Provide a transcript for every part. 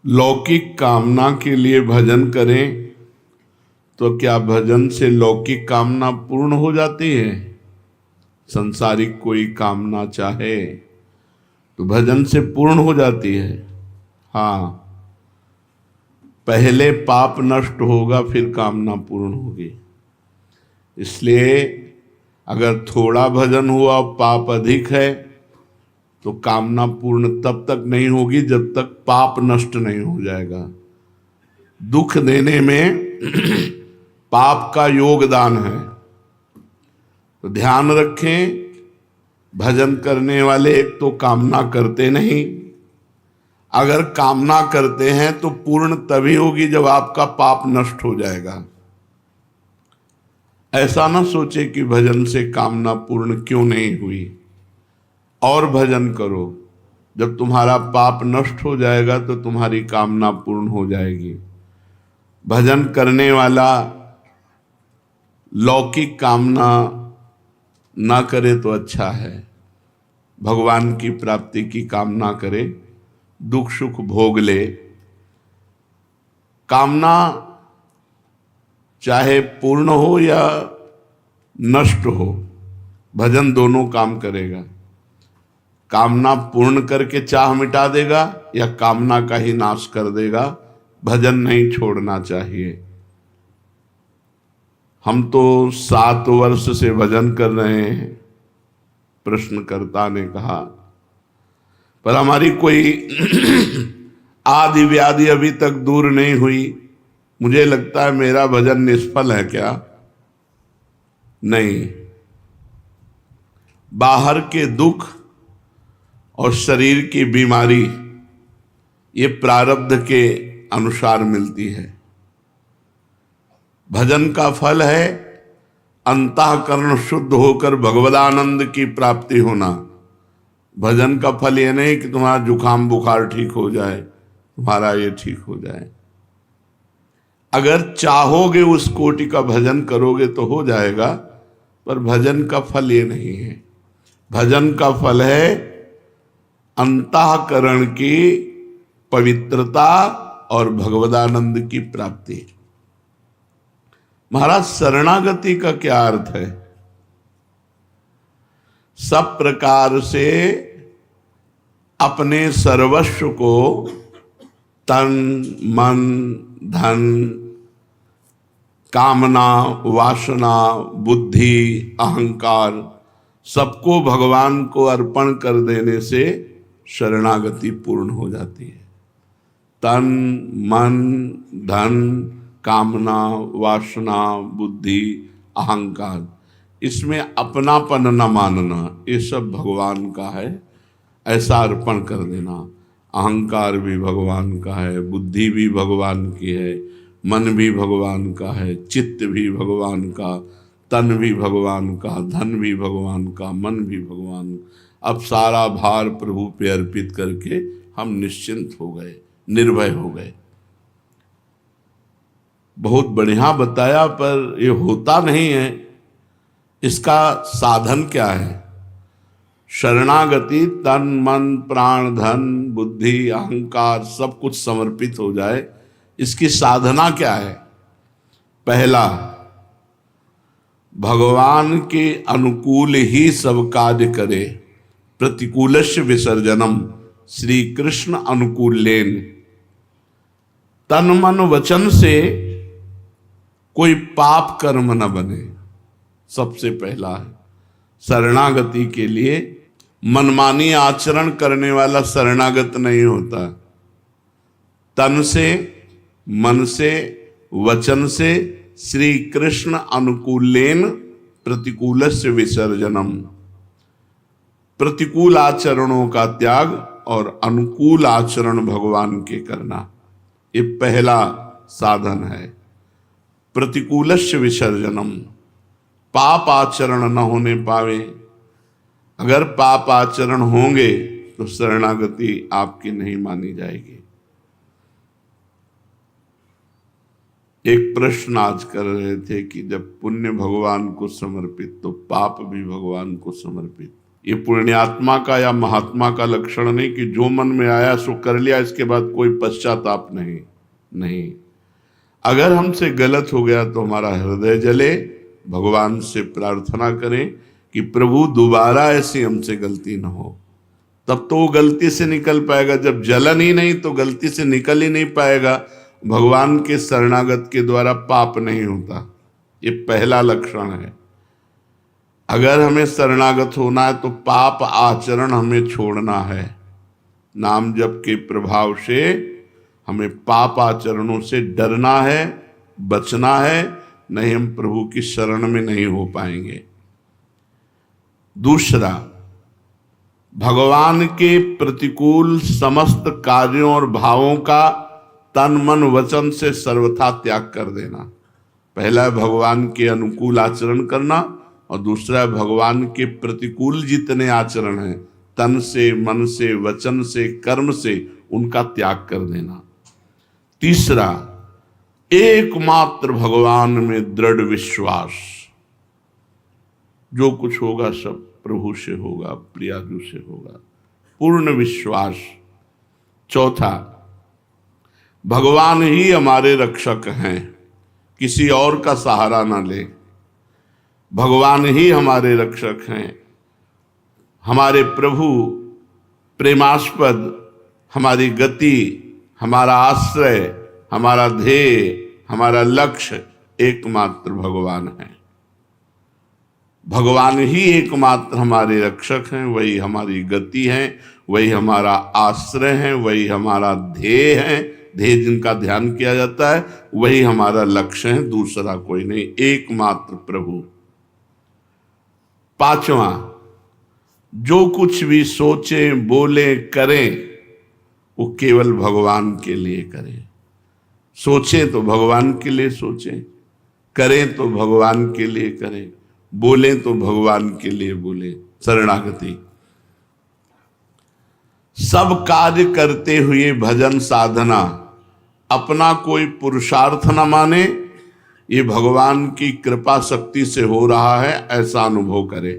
लौकिक कामना के लिए भजन करें तो क्या भजन से लौकिक कामना पूर्ण हो जाती है? संसारिक कोई कामना चाहे तो भजन से पूर्ण हो जाती है। हाँ, पहले पाप नष्ट होगा फिर कामना पूर्ण होगी। इसलिए अगर थोड़ा भजन हुआ पाप अधिक है तो कामना पूर्ण तब तक नहीं होगी जब तक पाप नष्ट नहीं हो जाएगा। दुख देने में पाप का योगदान है, तो ध्यान रखें। भजन करने वाले एक तो कामना करते नहीं, अगर कामना करते हैं तो पूर्ण तभी होगी जब आपका पाप नष्ट हो जाएगा। ऐसा ना सोचे कि भजन से कामना पूर्ण क्यों नहीं हुई, और भजन करो। जब तुम्हारा पाप नष्ट हो जाएगा तो तुम्हारी कामना पूर्ण हो जाएगी। भजन करने वाला लौकिक कामना ना करे तो अच्छा है, भगवान की प्राप्ति की कामना करे, दुख सुख भोग ले। कामना चाहे पूर्ण हो या नष्ट हो, भजन दोनों काम करेगा। कामना पूर्ण करके चाह मिटा देगा या कामना का ही नाश कर देगा। भजन नहीं छोड़ना चाहिए। हम तो 7 वर्ष से भजन कर रहे हैं, प्रश्नकर्ता ने कहा, पर हमारी कोई आदि व्याधि अभी तक दूर नहीं हुई। मुझे लगता है मेरा भजन निष्फल है क्या? नहीं, बाहर के दुख और शरीर की बीमारी ये प्रारब्ध के अनुसार मिलती है। भजन का फल है अंतःकरण शुद्ध होकर भगवदानंद की प्राप्ति होना। भजन का फल ये नहीं कि तुम्हारा जुकाम बुखार ठीक हो जाए, तुम्हारा ये ठीक हो जाए। अगर चाहोगे उस कोटि का भजन करोगे तो हो जाएगा, पर भजन का फल ये नहीं है। भजन का फल है अंतःकरण की पवित्रता और भगवदानंद की प्राप्ति। महाराज, शरणागति का क्या अर्थ है? सब प्रकार से अपने सर्वस्व को, तन मन धन कामना वासना बुद्धि अहंकार सबको भगवान को अर्पण कर देने से शरणागति पूर्ण हो जाती है। तन मन धन कामना वासना बुद्धि अहंकार, इसमें अपनापन न मानना, ये सब भगवान का है, ऐसा अर्पण कर देना। अहंकार भी भगवान का है, बुद्धि भी भगवान की है, मन भी भगवान का है, चित्त भी भगवान का, तन भी भगवान का, धन भी भगवान का, मन भी भगवान। अब सारा भार प्रभु पे अर्पित करके हम निश्चिंत हो गए, निर्भय हो गए। बहुत बढ़िया बताया, पर ये होता नहीं है। इसका साधन क्या है? शरणागति, तन मन प्राण धन बुद्धि अहंकार सब कुछ समर्पित हो जाए। इसकी साधना क्या है? पहला, भगवान के अनुकूल ही सब कार्य करे, प्रतिकूलस्य विसर्जनम, श्री कृष्ण अनुकूलेन। तन मन वचन से कोई पाप कर्म न बने, सबसे पहला है। शरणागति के लिए मनमानी आचरण करने वाला शरणागत नहीं होता। तन से मन से वचन से श्री कृष्ण अनुकूलेन प्रतिकूलस्य विसर्जनम, प्रतिकूल आचरणों का त्याग और अनुकूल आचरण भगवान के करना, ये पहला साधन है। प्रतिकूलस्य विसर्जनम, पाप आचरण न होने पावे। अगर पाप आचरण होंगे तो शरणागति आपकी नहीं मानी जाएगी। एक प्रश्न आज कर रहे थे कि जब पुण्य भगवान को समर्पित तो पाप भी भगवान को समर्पित, ये पुण्यात्मा का या महात्मा का लक्षण नहीं कि जो मन में आया सो कर लिया, इसके बाद कोई पश्चाताप नहीं। नहीं, अगर हमसे गलत हो गया तो हमारा हृदय जले, भगवान से प्रार्थना करें कि प्रभु दोबारा ऐसी हमसे गलती ना हो। तब तो वो गलती से निकल पाएगा। जब जलन ही नहीं तो गलती से निकल ही नहीं पाएगा। भगवान के शरणागत के द्वारा पाप नहीं होता, ये पहला लक्षण है। अगर हमें शरणागत होना है तो पाप आचरण हमें छोड़ना है। नाम जप के प्रभाव से हमें पाप आचरणों से डरना है, बचना है, नहीं हम प्रभु की शरण में नहीं हो पाएंगे। दूसरा, भगवान के प्रतिकूल समस्त कार्यों और भावों का तन मन वचन से सर्वथा त्याग कर देना। पहला है भगवान के अनुकूल आचरण करना, और दूसरा है भगवान के प्रतिकूल जितने आचरण हैं तन से, मन से, वचन से, कर्म से, उनका त्याग कर देना। तीसरा, एकमात्र भगवान में दृढ़ विश्वास। जो कुछ होगा सब प्रभु से होगा, प्रियाजू से होगा, पूर्ण विश्वास। चौथा, भगवान ही हमारे रक्षक हैं, किसी और का सहारा ना ले। भगवान ही हमारे रक्षक हैं। हमारे प्रभु प्रेमास्पद, हमारी गति, हमारा आश्रय, हमारा ध्येय, हमारा लक्ष्य एकमात्र भगवान है। भगवान ही एकमात्र हमारे रक्षक हैं, वही हमारी गति है, वही हमारा आश्रय है, वही हमारा ध्येय है। ध्येय जिनका ध्यान किया जाता है वही हमारा लक्ष्य है, दूसरा कोई नहीं, एकमात्र प्रभु। पांचवा, जो कुछ भी सोचे, बोले, करें वो केवल भगवान के लिए करें। सोचें तो भगवान के लिए सोचें, करें तो भगवान के लिए करें, बोलें तो भगवान के लिए बोलें। शरणागति। सब कार्य करते हुए भजन साधना अपना कोई पुरुषार्थ न माने, ये भगवान की कृपा शक्ति से हो रहा है ऐसा अनुभव करे।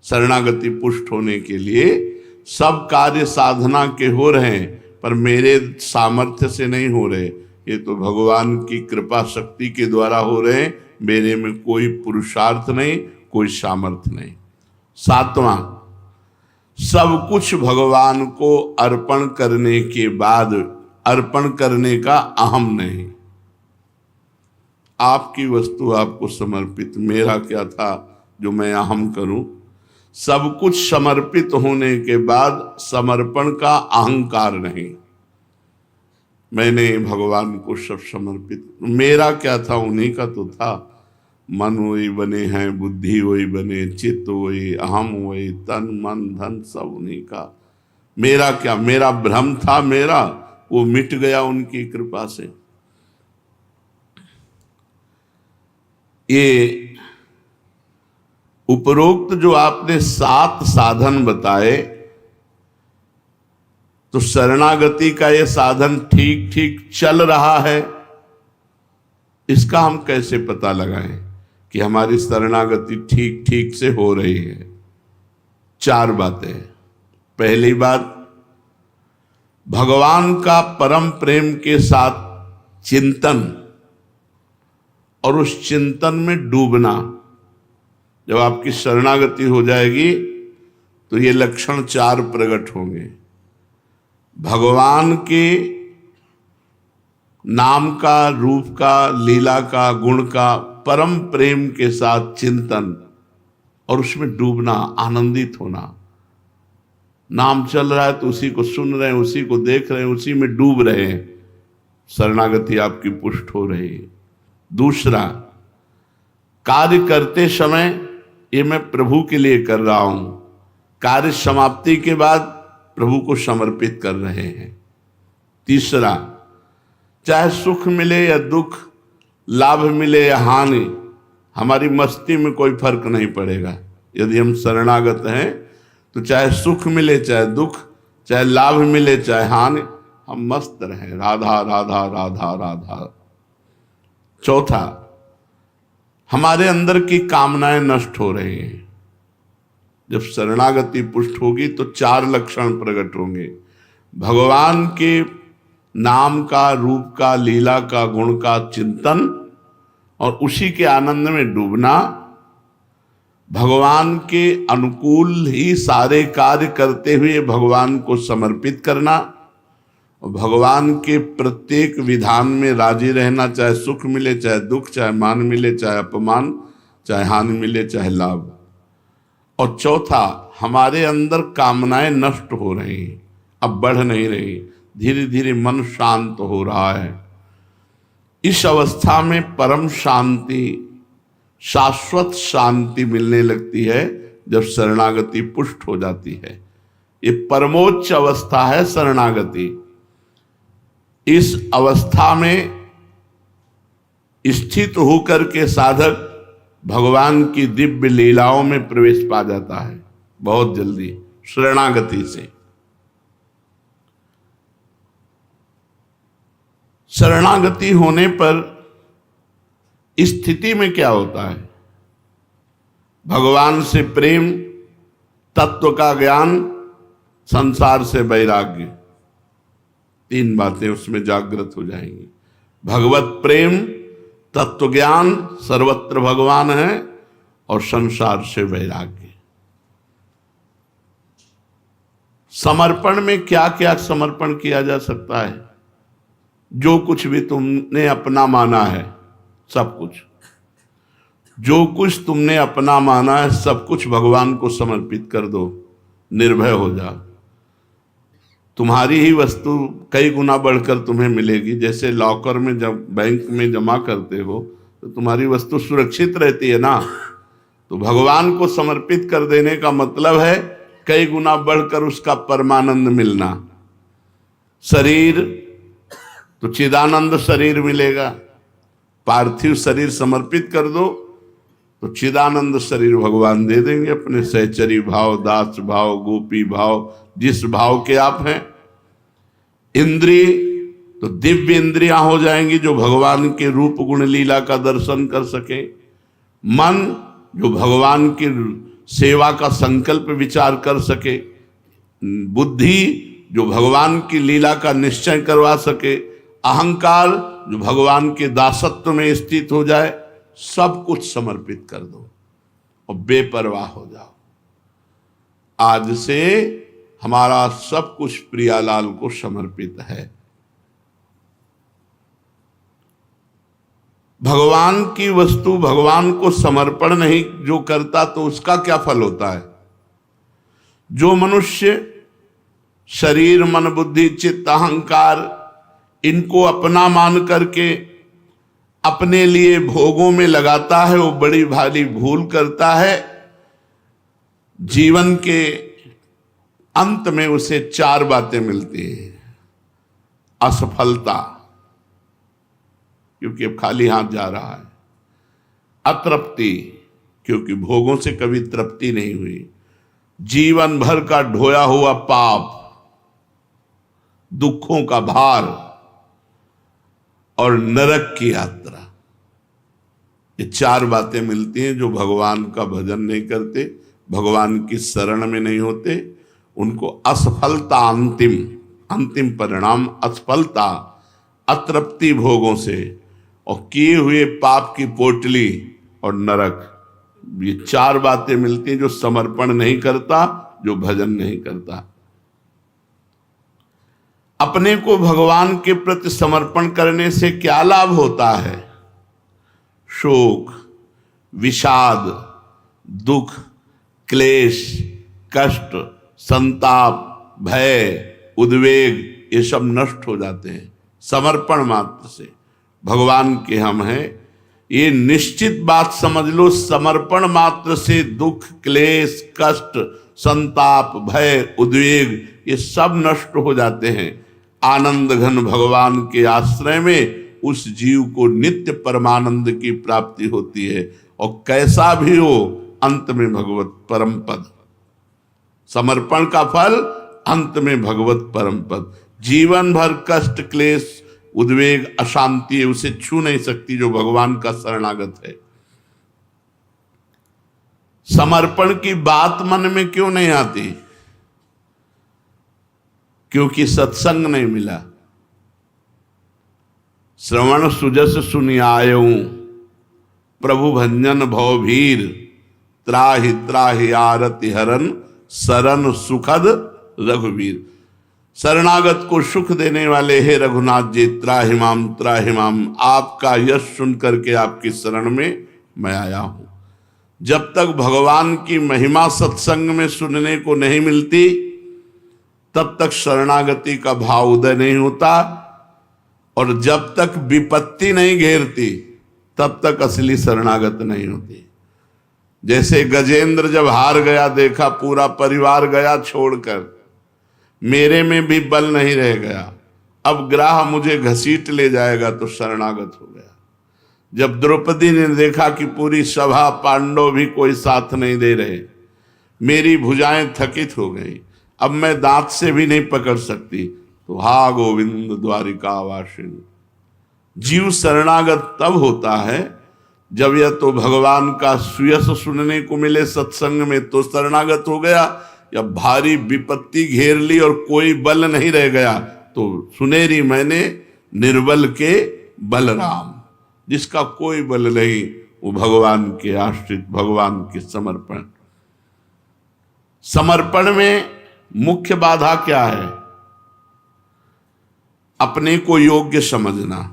शरणागति पुष्ट होने के लिए सब कार्य साधना के हो रहे हैं, पर मेरे सामर्थ्य से नहीं हो रहे, ये तो भगवान की कृपा शक्ति के द्वारा हो रहे हैं। मेरे में कोई पुरुषार्थ नहीं, कोई सामर्थ्य नहीं। सातवां, सब कुछ भगवान को अर्पण करने के बाद अर्पण करने का अहम नहीं। आपकी वस्तु आपको समर्पित, मेरा क्या था जो मैं अहम करूं। सब कुछ समर्पित होने के बाद समर्पण का अहंकार नहीं। मैंने भगवान को सब समर्पित, मेरा क्या था, उन्हीं का तो था। मन वही बने हैं, बुद्धि वही बने, चित्त वही, अहम वही, तन मन धन सब उन्हीं का। मेरा क्या, मेरा भ्रम था, मेरा वो मिट गया उनकी कृपा से। ये उपरोक्त जो आपने 7 साधन बताए, तो शरणागति का ये साधन ठीक ठीक चल रहा है, इसका हम कैसे पता लगाएं कि हमारी शरणागति ठीक ठीक से हो रही है। 4 बातें। पहली बात, भगवान का परम प्रेम के साथ चिंतन और उस चिंतन में डूबना। जब आपकी शरणागति हो जाएगी तो ये लक्षण 4 प्रकट होंगे। भगवान के नाम का, रूप का, लीला का, गुण का परम प्रेम के साथ चिंतन और उसमें डूबना, आनंदित होना। नाम चल रहा है तो उसी को सुन रहे हैं, उसी को देख रहे हैं, उसी में डूब रहे हैं, शरणागति आपकी पुष्ट हो रही है। दूसरा, कार्य करते समय ये मैं प्रभु के लिए कर रहा हूं, कार्य समाप्ति के बाद प्रभु को समर्पित कर रहे हैं। तीसरा, चाहे सुख मिले या दुख, लाभ मिले या हानि, हमारी मस्ती में कोई फर्क नहीं पड़ेगा। यदि हम शरणागत हैं तो चाहे सुख मिले चाहे दुख, चाहे लाभ मिले चाहे हानि, हम मस्त रहें, राधा राधा राधा राधा। चौथा, हमारे अंदर की कामनाएं नष्ट हो रही हैं। जब शरणागति पुष्ट होगी तो 4 लक्षण प्रकट होंगे। भगवान के नाम का, रूप का, लीला का, गुण का चिंतन और उसी के आनंद में डूबना, भगवान के अनुकूल ही सारे कार्य करते हुए भगवान को समर्पित करना और भगवान के प्रत्येक विधान में राजी रहना, चाहे सुख मिले, चाहे दुख, चाहे मान मिले, चाहे अपमान, चाहे हानि मिले, चाहे लाभ। और चौथा, हमारे अंदर कामनाएं नष्ट हो रही, अब बढ़ नहीं रही, धीरे धीरे मन शांत हो रहा है। इस अवस्था में परम शांति, शाश्वत शांति मिलने लगती है जब शरणागति पुष्ट हो जाती है। ये परमोच्च अवस्था है शरणागति। इस अवस्था में स्थित होकर के साधक भगवान की दिव्य लीलाओं में प्रवेश पा जाता है बहुत जल्दी शरणागति से। शरणागति होने पर स्थिति में क्या होता है? भगवान से प्रेम, तत्व का ज्ञान, संसार से वैराग्य, 3 बातें उसमें जागृत हो जाएंगी। भगवत प्रेम, तत्व ज्ञान, सर्वत्र भगवान है, और संसार से वैराग्य। समर्पण में क्या क्या समर्पण किया जा सकता है? जो कुछ भी तुमने अपना माना है, सब कुछ, जो कुछ तुमने अपना माना है, सब कुछ भगवान को समर्पित कर दो, निर्भय हो जाओ। तुम्हारी ही वस्तु कई गुना बढ़कर तुम्हें मिलेगी। जैसे लॉकर में जब बैंक में जमा करते हो तो तुम्हारी वस्तु सुरक्षित रहती है ना, तो भगवान को समर्पित कर देने का मतलब है कई गुना बढ़कर उसका परमानंद मिलना। शरीर तो चिदानंद शरीर मिलेगा, पार्थिव शरीर समर्पित कर दो तो चिदानंद शरीर भगवान दे देंगे अपने सहचरी भाव, दास भाव, गोपी भाव, जिस भाव के आप हैं। इंद्रिय तो दिव्य इंद्रियां हो जाएंगी जो भगवान के रूप गुण लीला का दर्शन कर सके। मन जो भगवान की सेवा का संकल्प विचार कर सके। बुद्धि जो भगवान की लीला का निश्चय करवा सके। अहंकार जो भगवान के दासत्व में स्थित हो जाए। सब कुछ समर्पित कर दो और बेपरवाह हो जाओ। आज से हमारा सब कुछ प्रियालाल को समर्पित है। भगवान की वस्तु भगवान को समर्पण नहीं जो करता तो उसका क्या फल होता है? जो मनुष्य शरीर, मन, बुद्धि, चित्त, अहंकार इनको अपना मान करके अपने लिए भोगों में लगाता है, वो बड़ी भारी भूल करता है। जीवन के अंत में उसे 4 बातें मिलती हैं। असफलता, क्योंकि अब खाली हाथ जा रहा है। अतृप्ति, क्योंकि भोगों से कभी तृप्ति नहीं हुई। जीवन भर का ढोया हुआ पाप, दुखों का भार और नरक की यात्रा। ये 4 बातें मिलती हैं जो भगवान का भजन नहीं करते, भगवान की शरण में नहीं होते, उनको असफलता, अंतिम परिणाम असफलता, अतृप्ति भोगों से और किए हुए पाप की पोटली और नरक। ये 4 बातें मिलती हैं जो समर्पण नहीं करता, जो भजन नहीं करता। अपने को भगवान के प्रति समर्पण करने से क्या लाभ होता है? शोक, विषाद, दुख, क्लेश, कष्ट, संताप, भय, उद्वेग, ये सब नष्ट हो जाते हैं समर्पण मात्र से। भगवान के हम हैं, ये निश्चित बात समझ लो। समर्पण मात्र से दुख, क्लेश, कष्ट, संताप, भय, उद्वेग ये सब नष्ट हो जाते हैं। आनंद घन भगवान के आश्रय में उस जीव को नित्य परमानंद की प्राप्ति होती है। और कैसा भी हो, अंत में भगवत परम पद। समर्पण का फल अंत में भगवत परम पद। जीवन भर कष्ट, क्लेश, उद्वेग, अशांति उसे छू नहीं सकती जो भगवान का शरणागत है। समर्पण की बात मन में क्यों नहीं आती? क्योंकि सत्संग नहीं मिला। श्रवण सुजस सुनि आयऊं, प्रभु भंजन भवभीर, त्राहि त्राहि आरति हरन, सरन सुखद रघुवीर। शरणागत को सुख देने वाले हे रघुनाथ जी, त्राहिमाम त्राहिमाम, आपका यश सुन करके आपकी शरण में मैं आया हूं। जब तक भगवान की महिमा सत्संग में सुनने को नहीं मिलती, तब तक शरणागति का भाव उदय नहीं होता, और जब तक विपत्ति नहीं घेरती, तब तक असली शरणागत नहीं होती। जैसे गजेंद्र जब हार गया, देखा पूरा परिवार गया छोड़कर, मेरे में भी बल नहीं रह गया, अब ग्राह मुझे घसीट ले जाएगा, तो शरणागत हो गया। जब द्रौपदी ने देखा कि पूरी सभा पांडव भी कोई साथ नहीं दे रहे, मेरी भुजाएं थकित हो गई, अब मैं दांत से भी नहीं पकड़ सकती, तो हा गोविंद द्वारिका वासिन। जीव शरणागत तब होता है जब या तो भगवान का सुयस सुनने को मिले सत्संग में तो शरणागत हो गया, या भारी विपत्ति घेर ली और कोई बल नहीं रह गया, तो सुनेरी मैंने निर्बल के बलराम। जिसका कोई बल नहीं, वो भगवान के आश्रित, भगवान के समर्पण। समर्पण में मुख्य बाधा क्या है? अपने को योग्य समझना।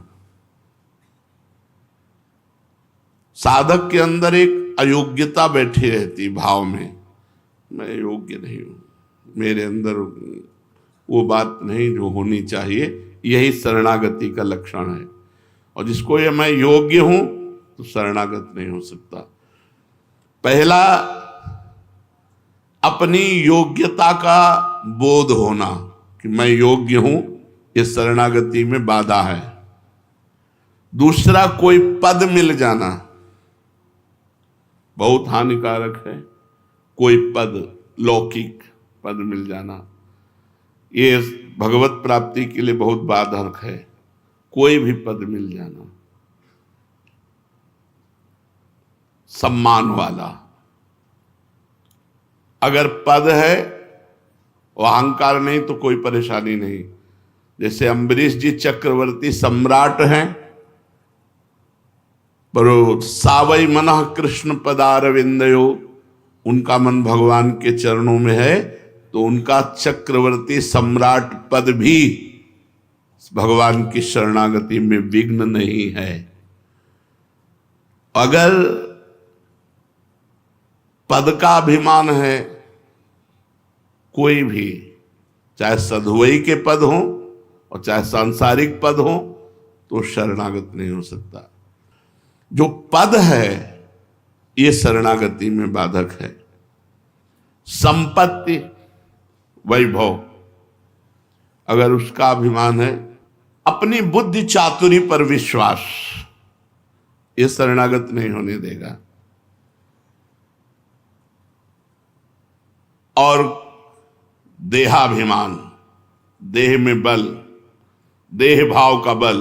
साधक के अंदर एक अयोग्यता बैठी रहती भाव में, मैं योग्य नहीं हूं, मेरे अंदर वो बात नहीं जो होनी चाहिए। यही शरणागति का लक्षण है। और जिसको ये मैं योग्य हूं, तो शरणागत नहीं हो सकता। पहला, अपनी योग्यता का बोध होना कि मैं योग्य हूं, ये शरणागति में बाधा है। दूसरा, कोई पद मिल जाना बहुत हानिकारक है। कोई पद, लौकिक पद मिल जाना, ये भगवत प्राप्ति के लिए बहुत बाधक है। कोई भी पद मिल जाना, सम्मान वाला, अगर पद है वो अहंकार नहीं तो कोई परेशानी नहीं। जैसे अम्बरीश जी चक्रवर्ती सम्राट हैं, पर सावई मनः कृष्ण पदारविंदयो, उनका मन भगवान के चरणों में है, तो उनका चक्रवर्ती सम्राट पद भी भगवान की शरणागति में विघ्न नहीं है। अगर पद का अभिमान है, कोई भी, चाहे सधुवई के पद हो और चाहे सांसारिक पद हो, तो शरणागत नहीं हो सकता। जो पद है ये शरणागति में बाधक है। संपत्ति, वैभव, अगर उसका अभिमान है, अपनी बुद्धि चातुरी पर विश्वास, ये शरणागत नहीं होने देगा। और देहाभिमान, देह में बल, देह भाव का बल,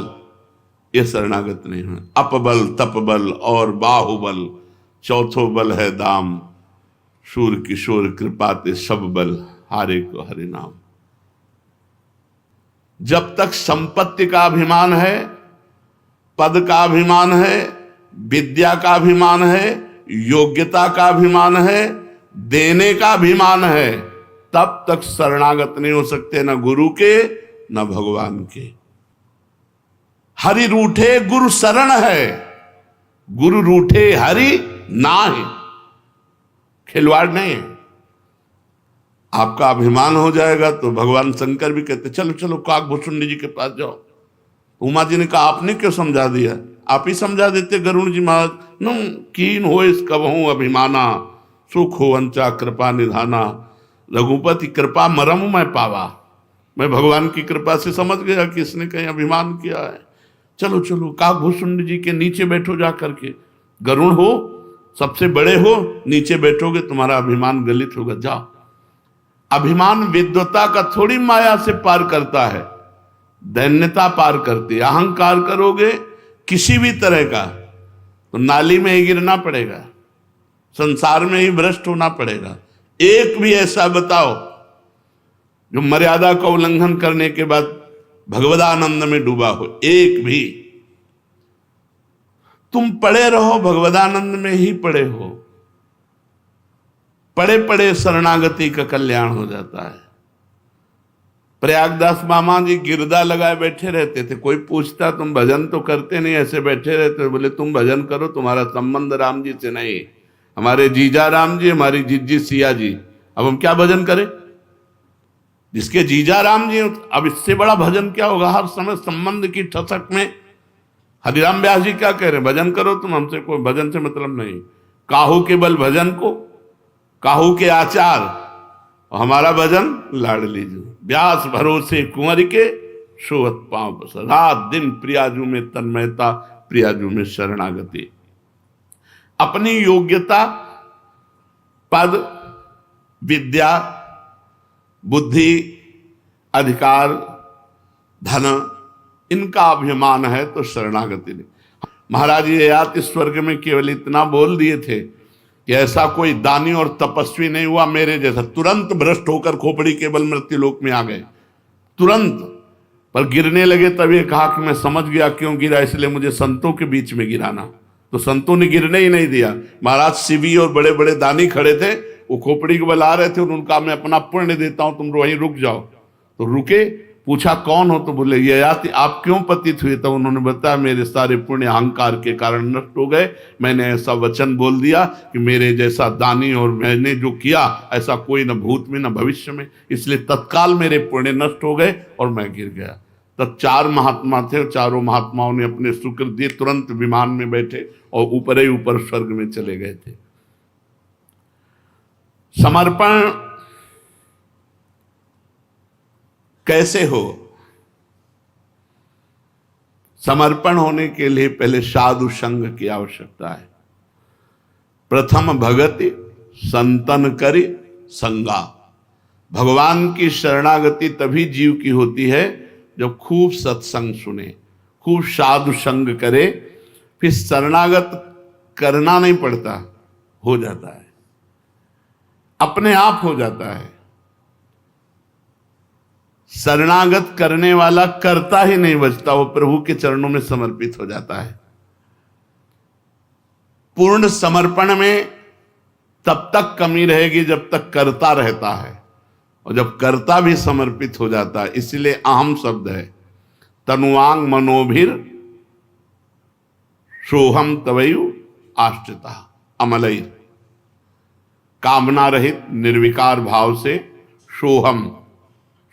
ये शरणागत नहीं है। अपबल, तपबल और बाहुबल, चौथो बल है दाम, शूर किशोर कृपाते सब बल, हारे को हरि नाम। जब तक संपत्ति का अभिमान है, पद का अभिमान है, विद्या का अभिमान है, योग्यता का अभिमान है, देने का अभिमान है, तब तक शरणागत नहीं हो सकते, न गुरु के न भगवान के। हरि रूठे गुरु शरण है, गुरु रूठे हरि नाहि, खिलवाड़ नहीं है। आपका अभिमान हो जाएगा तो भगवान शंकर भी कहते चलो चलो काकभूषुंडी जी के पास जाओ। उमा जी ने कहा आपने क्यों समझा दिया? आप ही समझा देते गरुण जी महाराज। नो कीन हो इस कबहू अभिमाना, सुख हो अंचा कृपा निधाना, रघुपति कृपा मरम मैं पावा। मैं भगवान की कृपा से समझ गया कि इसने कहीं अभिमान किया है। चलो चलो काकभूषुंडी जी के नीचे बैठो जा करके, गरुण हो, सबसे बड़े हो, नीचे बैठोगे तुम्हारा अभिमान गलित होगा, जाओ। अभिमान विद्वता का थोड़ी माया से पार करता है, दैन्यता पार करती है। अहंकार करोगे किसी भी तरह का तो नाली में ही गिरना पड़ेगा। संसार में ही भ्रष्ट होना पड़ेगा। एक भी ऐसा बताओ जो मर्यादा का उल्लंघन करने के बाद भगवदानंद में डूबा हो, एक भी। तुम पड़े रहो भगवदानंद में ही पड़े हो, पड़े पड़े शरणागति का कल्याण हो जाता है। प्रयागदास मामा जी गिरदा लगाए बैठे रहते थे, कोई पूछता तुम भजन तो करते नहीं, ऐसे बैठे रहते। बोले तुम भजन करो, तुम्हारा संबंध राम जी से नहीं, हमारे जीजा राम जी, हमारी जीजी सिया जी, अब हम क्या भजन करें? जिसके जीजा राम जी, अब इससे बड़ा भजन क्या होगा? हर समय संबंध की ठसक में हरिराम व्यास जी क्या कह रहे हैं? भजन करो तुम, हमसे कोई भजन से मतलब नहीं। काहू के बल भजन को, काहू के आचार, हमारा भजन लाड़ लीजिए। व्यास भरोसे कुंवर के, सोवत पांव बस, रात दिन प्रियाजू में तन्मयता, प्रियाजू में शरणागति। अपनी योग्यता, पद, विद्या, बुद्धि, अधिकार, धन, इनका अभिमान है तो शरणागति नहीं। महाराज ययाति स्वर्ग में केवल इतना बोल दिए थे कि ऐसा कोई दानी और तपस्वी नहीं हुआ मेरे जैसा, तुरंत भ्रष्ट होकर खोपड़ी केवल मृत्यु लोक में आ गए, तुरंत। पर गिरने लगे तब ये कहा कि मैं समझ गया क्यों गिरा, इसलिए मुझे संतों के बीच में गिराना। तो संतों ने गिरने ही नहीं दिया। महाराज शिवी और बड़े बड़े दानी खड़े थे, वो खोपड़ी के बल आ रहे थे और उनका मैं अपना पुण्य देता हूं, तुम वहीं रुक जाओ। तो रुके, पूछा कौन हो? तो बोले ययाति, आप क्यों पतित हुए? तो उन्होंने बताया मेरे सारे पुण्य अहंकार के कारण नष्ट हो गए, मैंने ऐसा वचन बोल दिया कि मेरे जैसा दानी और मैंने जो किया ऐसा कोई न भूत में न भविष्य में, इसलिए तत्काल मेरे पुण्य नष्ट हो गए और मैं गिर गया। तब 4 महात्मा थे, चारों महात्माओं ने अपने शुक्र दिए, तुरंत विमान में बैठे और ऊपर ही ऊपर स्वर्ग में चले गए थे। समर्पण कैसे हो? समर्पण होने के लिए पहले साधु संग की आवश्यकता है। प्रथम भगति संतन करी संगा। भगवान की शरणागति तभी जीव की होती है जब खूब सत्संग सुने, खूब साधु संग करे, फिर शरणागत करना नहीं पड़ता, हो जाता है, अपने आप हो जाता है। शरणागत करने वाला करता ही नहीं बचता, वो प्रभु के चरणों में समर्पित हो जाता है। पूर्ण समर्पण में तब तक कमी रहेगी जब तक करता रहता है, और जब कर्ता भी समर्पित हो जाता है, इसलिए अहम शब्द है। तनुवांग मनोभिर सोहम तवयु आश्रिता अमलैर। कामना रहित निर्विकार भाव से सोहम,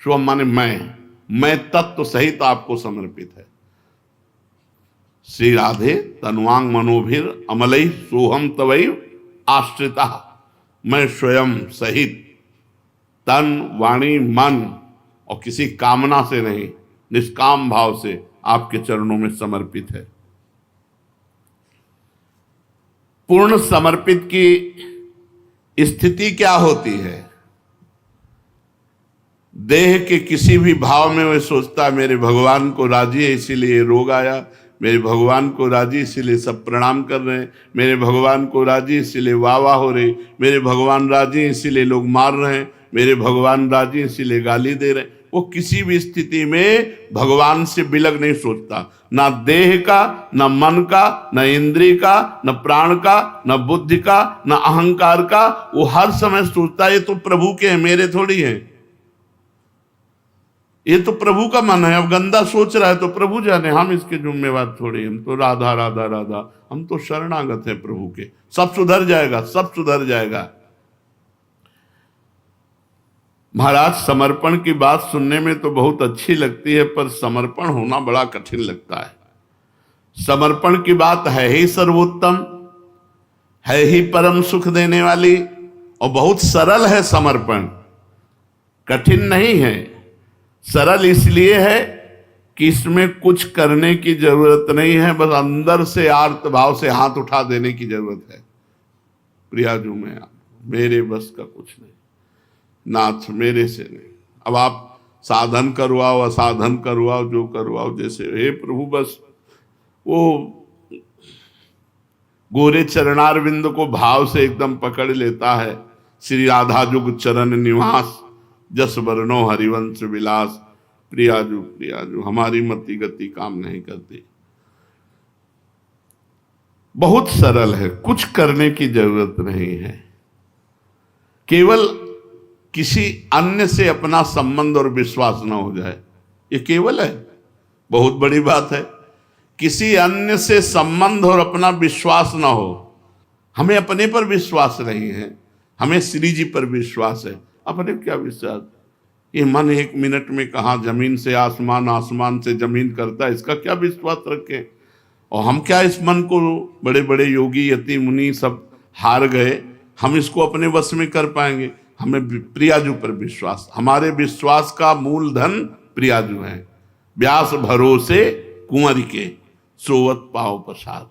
सोहम माने मैं तत्व सहित आपको समर्पित है। श्री राधे तनुवांग मनोभिर अमलई सोहम तवयु आश्रिता, मैं स्वयं सहित तन वाणी मन और किसी कामना से नहीं, निष्काम भाव से आपके चरणों में समर्पित है। पूर्ण समर्पित की स्थिति क्या होती है? देह के किसी भी भाव में वह सोचता है मेरे भगवान को राजी है इसीलिए रोग आया, मेरे भगवान को राजी इसीलिए सब प्रणाम कर रहे हैं, मेरे भगवान को राजी इसीलिए वाह वाह हो रही, मेरे भगवान राजी इसीलिए लोग मार रहे हैं, मेरे भगवान राजी इसीलिए गाली दे रहे हैं। वो किसी भी स्थिति में भगवान से बिलग नहीं सोचता, ना देह का, ना मन का, ना इंद्रिय का, ना प्राण का, ना बुद्धि का, ना अहंकार का। वो हर समय सोचता है ये तो प्रभु के हैं, मेरे थोड़ी हैं, ये तो प्रभु का मन है। अब गंदा सोच रहा है तो प्रभु जाने, हम इसके जिम्मेवार थोड़ी, हम तो राधा राधा राधा, हम तो शरणागत है प्रभु के। सब सुधर जाएगा, सब सुधर जाएगा। महाराज समर्पण की बात सुनने में तो बहुत अच्छी लगती है, पर समर्पण होना बड़ा कठिन लगता है। समर्पण की बात है ही सर्वोत्तम, है ही परम सुख देने वाली, और बहुत सरल है समर्पण, कठिन नहीं है। सरल इसलिए है कि इसमें कुछ करने की जरूरत नहीं है, बस अंदर से आर्त भाव से हाथ उठा देने की जरूरत है। प्रियाजू में मेरे बस का कुछ नहीं, नाथ मेरे से नहीं। अब आप साधन करवाओ, असाधन करवाओ, जो करवाओ जैसे, हे प्रभु बस वो गोरे चरणारविंद को भाव से एकदम पकड़ लेता है। श्री राधा जुग चरण निवास, जस वर्णो हरिवंश विलास। प्रियाजू प्रियाजू हमारी मति गति काम नहीं करती। बहुत सरल है, कुछ करने की जरूरत नहीं है। केवल किसी अन्य से अपना संबंध और विश्वास न हो जाए, ये केवल है, बहुत बड़ी बात है। किसी अन्य से संबंध और अपना विश्वास ना हो। हमें अपने पर विश्वास नहीं है, हमें श्री जी पर विश्वास है। अपने क्या विश्वास? ये मन 1 मिनट में कहाँ जमीन से आसमान, आसमान से जमीन करता है, इसका क्या विश्वास रखें? और हम क्या इस मन को, बड़े बड़े योगी यति मुनि सब हार गए, हम इसको अपने वश में कर पाएंगे? हमें प्रियाजू पर विश्वास, हमारे विश्वास का मूलधन प्रियाजू है। व्यास भरोसे कुंवर के, सोवत पाव प्रसाद।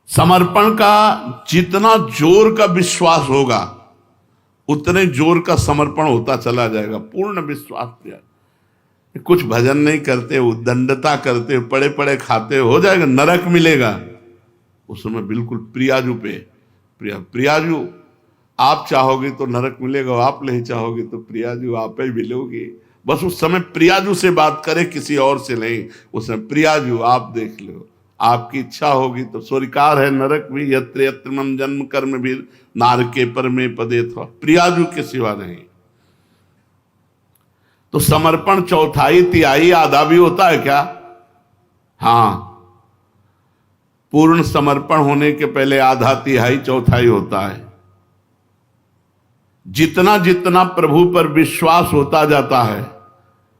समर्पण का जितना जोर का विश्वास होगा, उतने जोर का समर्पण होता चला जाएगा। पूर्ण विश्वास प्रिया। कुछ भजन नहीं करते, उद्दंडता करते, पड़े पड़े खाते, हो जाएगा, नरक मिलेगा। उस समय बिल्कुल प्रियाजू पे, प्रियाजू आप चाहोगे तो नरक मिलेगा, आप नहीं चाहोगे तो प्रियाजू आप ही मिलोगे। बस उस समय प्रियाजू से बात करें, किसी और से नहीं। उस समय प्रियाजू आप देख लो, आपकी इच्छा होगी तो स्वीकार है नरक भी, यत्र यत्र मम जन्म कर्म भी नारके पर में पदे था, प्रियाजू के सिवा नहीं। तो समर्पण चौथाई तिहाई आधा भी होता है क्या? हाँ, पूर्ण समर्पण होने के पहले आधा तिहाई चौथाई होता है। जितना जितना प्रभु पर विश्वास होता जाता है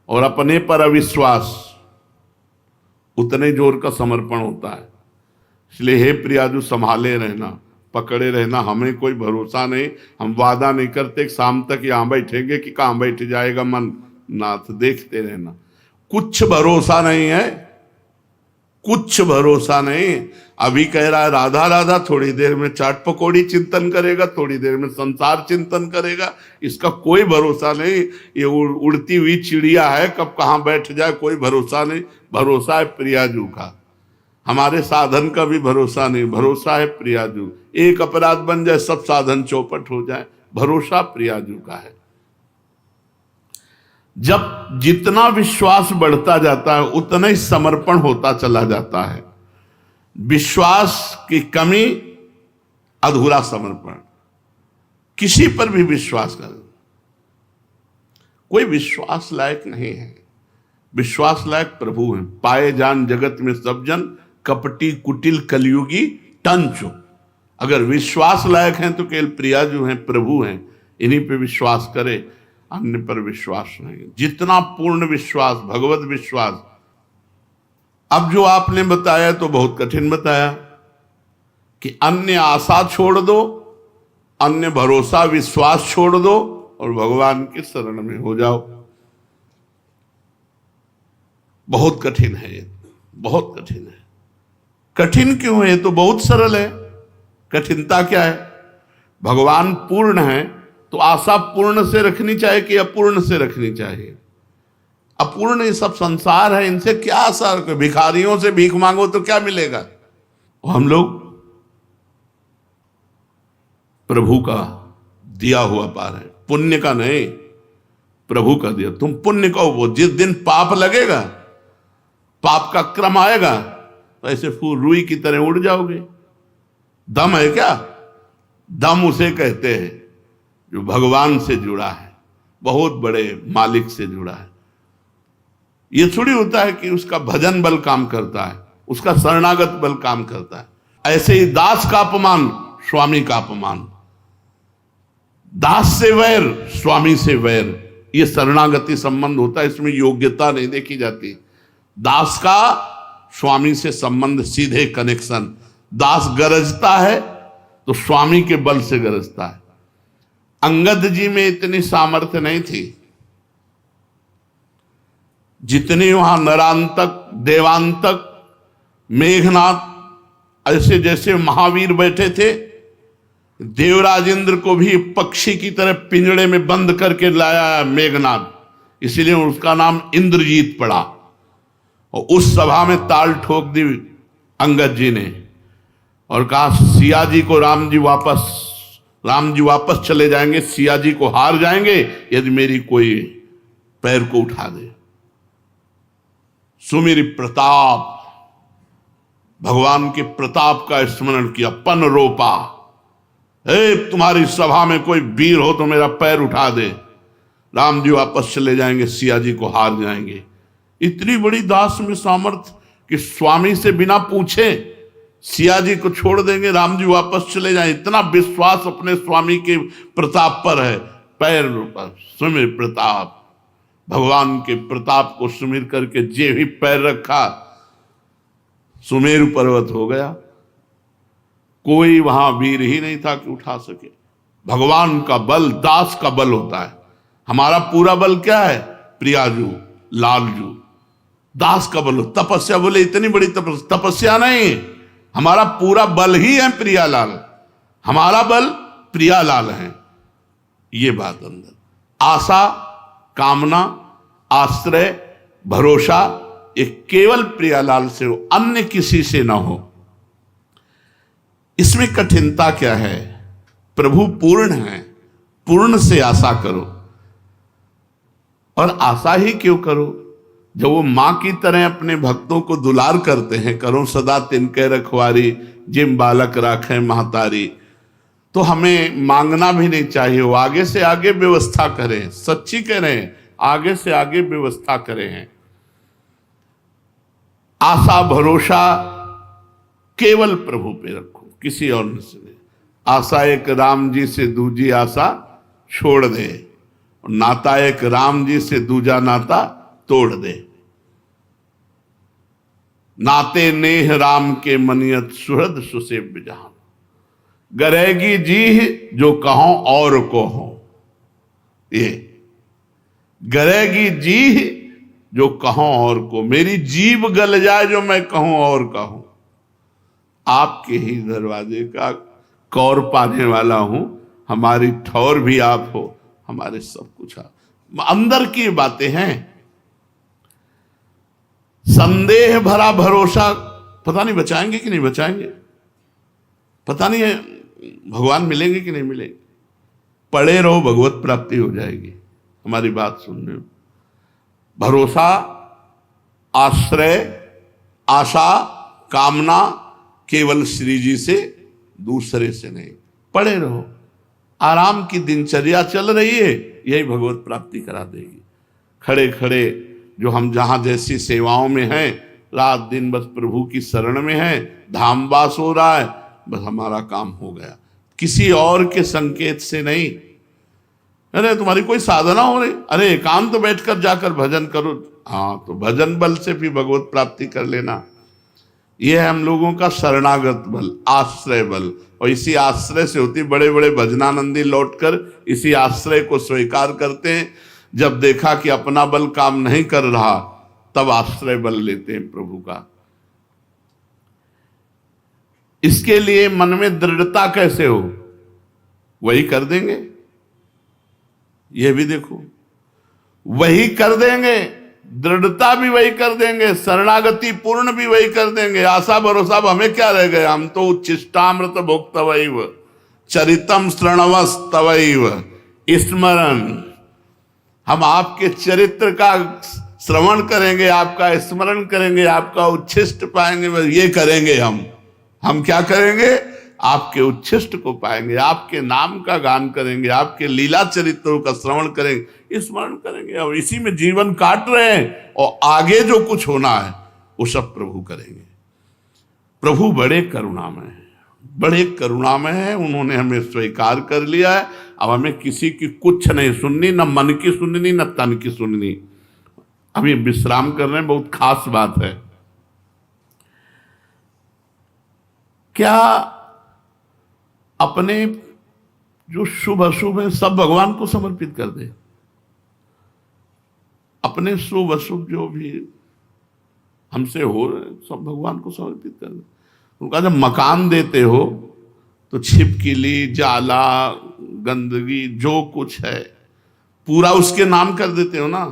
और अपने पर अविश्वास, उतने जोर का समर्पण होता है। इसलिए हे प्रियाजू संभाले रहना, पकड़े रहना। हमें कोई भरोसा नहीं, हम वादा नहीं करते शाम तक यहां बैठेंगे कि कहां बैठ जाएगा मन। नाथ देखते रहना, कुछ भरोसा नहीं है, कुछ भरोसा नहीं। अभी कह रहा है राधा राधा, थोड़ी देर में चाट पकौड़ी चिंतन करेगा, थोड़ी देर में संसार चिंतन करेगा। इसका कोई भरोसा नहीं। ये उड़ती हुई चिड़िया है, कब कहाँ बैठ जाए कोई भरोसा नहीं। भरोसा है प्रियाजू का, हमारे साधन का भी भरोसा नहीं। भरोसा है प्रियाजू। एक अपराध बन जाए, सब साधन चौपट हो जाए, भरोसा प्रियाजू का है। जब जितना विश्वास बढ़ता जाता है, उतना ही समर्पण होता चला जाता है। विश्वास की कमी, अधूरा समर्पण। किसी पर भी विश्वास कर, कोई विश्वास लायक नहीं है। विश्वास लायक प्रभु हैं। पाए जान जगत में सब जन, कपटी कुटिल कलयुगी टंचो। अगर विश्वास लायक हैं तो केवल प्रियाजू हैं, प्रभु हैं। इन्हीं पे विश्वास करे, अन्य पर विश्वास नहीं। जितना पूर्ण विश्वास, भगवत विश्वास। अब जो आपने बताया तो बहुत कठिन बताया कि अन्य आशा छोड़ दो, अन्य भरोसा विश्वास छोड़ दो और भगवान के शरण में हो जाओ। बहुत कठिन है ये, बहुत कठिन है। कठिन क्यों है? ये तो बहुत सरल है। कठिनता क्या है? भगवान पूर्ण है तो आशा पूर्ण से रखनी चाहिए कि अपूर्ण से रखनी चाहिए? अपूर्ण ये सब संसार है, इनसे क्या आशा? भिखारियों से भीख मांगो तो क्या मिलेगा? हम लोग प्रभु का दिया हुआ पा रहे हैं, पुण्य का नहीं, प्रभु का दिया। तुम पुण्य का वो, जिस दिन पाप लगेगा, पाप का क्रम आएगा, तो ऐसे फूल रुई की तरह उड़ जाओगे। दम है क्या? दम उसे कहते हैं जो भगवान से जुड़ा है, बहुत बड़े मालिक से जुड़ा है। ये थोड़ी होता है कि उसका भजन बल काम करता है, उसका शरणागत बल काम करता है। ऐसे ही दास का अपमान, स्वामी का अपमान। दास से वैर, स्वामी से वैर, ये शरणागति संबंध होता है। इसमें योग्यता नहीं देखी जाती। दास का स्वामी से संबंध, सीधे कनेक्शन। दास गरजता है तो स्वामी के बल से गरजता है। अंगद जी में इतनी सामर्थ्य नहीं थी जितनी वहां नरांतक, देवांतक, मेघनाथ, ऐसे जैसे महावीर बैठे थे। देवराज इंद्र को भी पक्षी की तरह पिंजड़े में बंद करके लाया मेघनाथ, इसलिए उसका नाम इंद्रजीत पड़ा। और उस सभा में ताल ठोक दी अंगद जी ने, और कहा सिया जी को राम जी वापस चले जाएंगे, सिया जी को हार जाएंगे यदि मेरी कोई पैर को उठा दे। सुमेरी प्रताप, भगवान के प्रताप का स्मरण किया, पन रोपा, तुम्हारी सभा में कोई वीर हो तो मेरा पैर उठा दे, राम जी वापस चले जाएंगे, सिया जी को हार जाएंगे। इतनी बड़ी दास में सामर्थ्य कि स्वामी से बिना पूछे सिया जी को छोड़ देंगे, राम जी वापस चले जाएं, इतना विश्वास अपने स्वामी के प्रताप पर है। पैर पर सुमिर प्रताप, भगवान के प्रताप को सुमिर करके जे भी पैर रखा सुमेरु पर्वत हो गया। कोई वहां वीर ही नहीं था कि उठा सके। भगवान का बल दास का बल होता है। हमारा पूरा बल क्या है? प्रियाजू, लालजू, दास का बल हो। तपस्या बोले इतनी बड़ी तपस्या नहीं, हमारा पूरा बल ही है प्रियालाल, हमारा बल प्रियालाल है। ये बात अंदर आशा, कामना, आश्रय, भरोसा, ये केवल प्रियालाल से हो, अन्य किसी से ना हो। इसमें कठिनता क्या है? प्रभु पूर्ण है, पूर्ण से आशा करो। और आशा ही क्यों करो? जब वो मां की तरह अपने भक्तों को दुलार करते हैं, करो सदा तिनके रखवारी, जिम बालक राखे महतारी, तो हमें मांगना भी नहीं चाहिए। वो आगे से आगे व्यवस्था करें, सच्ची कह रहे हैं, आगे से आगे व्यवस्था करें हैं। आशा भरोसा केवल प्रभु पे रखो, किसी और से नहीं। आशा एक राम जी से दूजी आशा छोड़ दे, नाता एक राम जी से दूजा नाता तोड़ दे। नाते नेह राम के मनियत सुहृद सुसेव्य जहां, गरेगी जी जो कहो और को हो। ये गरेगी जी जो कहो और को, मेरी जीभ गल जाए जो मैं कहूं और कहूं। आपके ही दरवाजे का कौर पाने वाला हूं, हमारी ठौर भी आप हो, हमारे सब कुछ आप। अंदर की बातें हैं। संदेह भरा भरोसा, पता नहीं बचाएंगे कि नहीं बचाएंगे, पता नहीं है भगवान मिलेंगे कि नहीं मिलेंगे। पड़े रहो, भगवत प्राप्ति हो जाएगी। हमारी बात सुनने में भरोसा, आश्रय, आशा, कामना केवल श्री जी से, दूसरे से नहीं। पड़े रहो, आराम की दिनचर्या चल रही है, यही भगवत प्राप्ति करा देगी। खड़े खड़े जो हम जहां जैसी सेवाओं में हैं, रात दिन बस प्रभु की शरण में हैं, धामवास हो रहा है, बस हमारा काम हो गया, किसी और के संकेत से नहीं। अरे तुम्हारी कोई साधना हो रही, अरे एकांत तो बैठकर जाकर भजन करो। हाँ, तो भजन बल से भी भगवत प्राप्ति कर लेना। यह है हम लोगों का शरणागत बल, आश्रय बल। और इसी आश्रय से होती, बड़े बड़े भजनानंदी लौटकर इसी आश्रय को स्वीकार करते हैं। जब देखा कि अपना बल काम नहीं कर रहा, तब आश्रय बल लेते हैं प्रभु का। इसके लिए मन में दृढ़ता कैसे हो? वही कर देंगे, यह भी देखो, वही कर देंगे, दृढ़ता भी वही कर देंगे, शरणागति पूर्ण भी वही कर देंगे। आशा भरोसा हमें क्या रह गया? हम तो उच्छिष्टामृत भोक्तवैव चरितम श्रणवस्तवैव स्मरण। हम आपके चरित्र का श्रवण करेंगे, आपका स्मरण करेंगे, आपका उच्छिष्ट पाएंगे, ये करेंगे हम क्या करेंगे? आपके उच्छिष्ट को पाएंगे, आपके नाम का गान करेंगे, आपके लीला चरित्रों का श्रवण करेंगे, स्मरण करेंगे। और इसी में जीवन काट रहे हैं, और आगे जो कुछ होना है वो सब प्रभु करेंगे। प्रभु बड़े करुणामय हैं, बड़े करुणामय हैं। उन्होंने हमें स्वीकार कर लिया है। अब हमें किसी की कुछ नहीं सुननी, न मन की सुननी, न तन की सुननी। अभी विश्राम कर रहे हैं, बहुत खास बात है। क्या अपने जो शुभ अशुभ है सब भगवान को समर्पित कर दे? अपने शुभ अशुभ जो भी हमसे हो रहे सब भगवान को समर्पित कर दे। उनका जब मकान देते हो तो छिपकली, जाला, गंदगी जो कुछ है पूरा उसके नाम कर देते हो ना,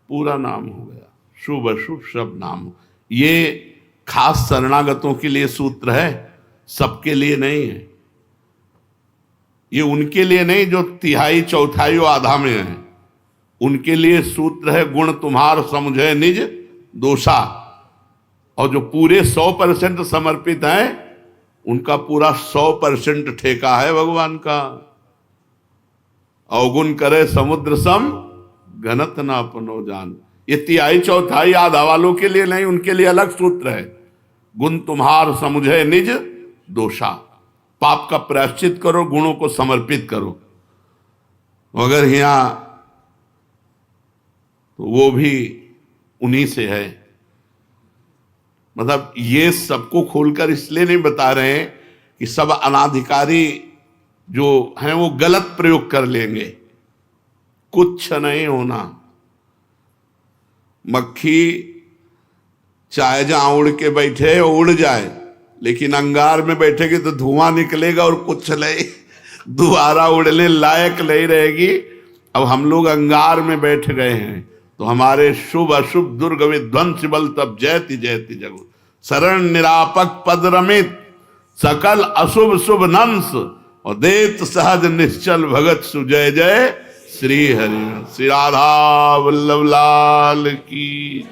पूरा नाम हो गया, शुभ अशुभ सब नाम। ये खास शरणागतों के लिए सूत्र है, सबके लिए नहीं है। ये उनके लिए नहीं जो तिहाई चौथाई और आधा में है, उनके लिए सूत्र है गुण तुम्हार समुझे निज दोषा। और जो पूरे 100% समर्पित हैं उनका पूरा 100% ठेका है भगवान का। अवगुण करे समुद्र सम घनत ना अपनो जान। ये तिहाई चौथाई आधा वालों के लिए नहीं, उनके लिए अलग सूत्र है। गुण तुम्हार समुझे निज दोषा। पाप का प्रायश्चित करो, गुणों को समर्पित करो। मगर यहां तो वो भी उन्हीं से है। मतलब ये सबको खोलकर इसलिए नहीं बता रहे हैं कि सब अनाधिकारी जो हैं वो गलत प्रयोग कर लेंगे। कुछ नहीं होना। मक्खी चाहे जहां उड़ के बैठे उड़ जाए, लेकिन अंगार में बैठेगी तो धुआं निकलेगा और कुछ नहीं, दोबारा उड़ने लायक नहीं रहेगी। अब हम लोग अंगार में बैठ गए हैं तो हमारे शुभ अशुभ दुर्ग विध्वंस बल तब जयति जयति जगु। शरण निरापक पद रमित सकल अशुभ शुभ नंस और देत सहज निश्चल भगत सुजय जय श्री हरि। श्री राधा वल्लभ लाल की।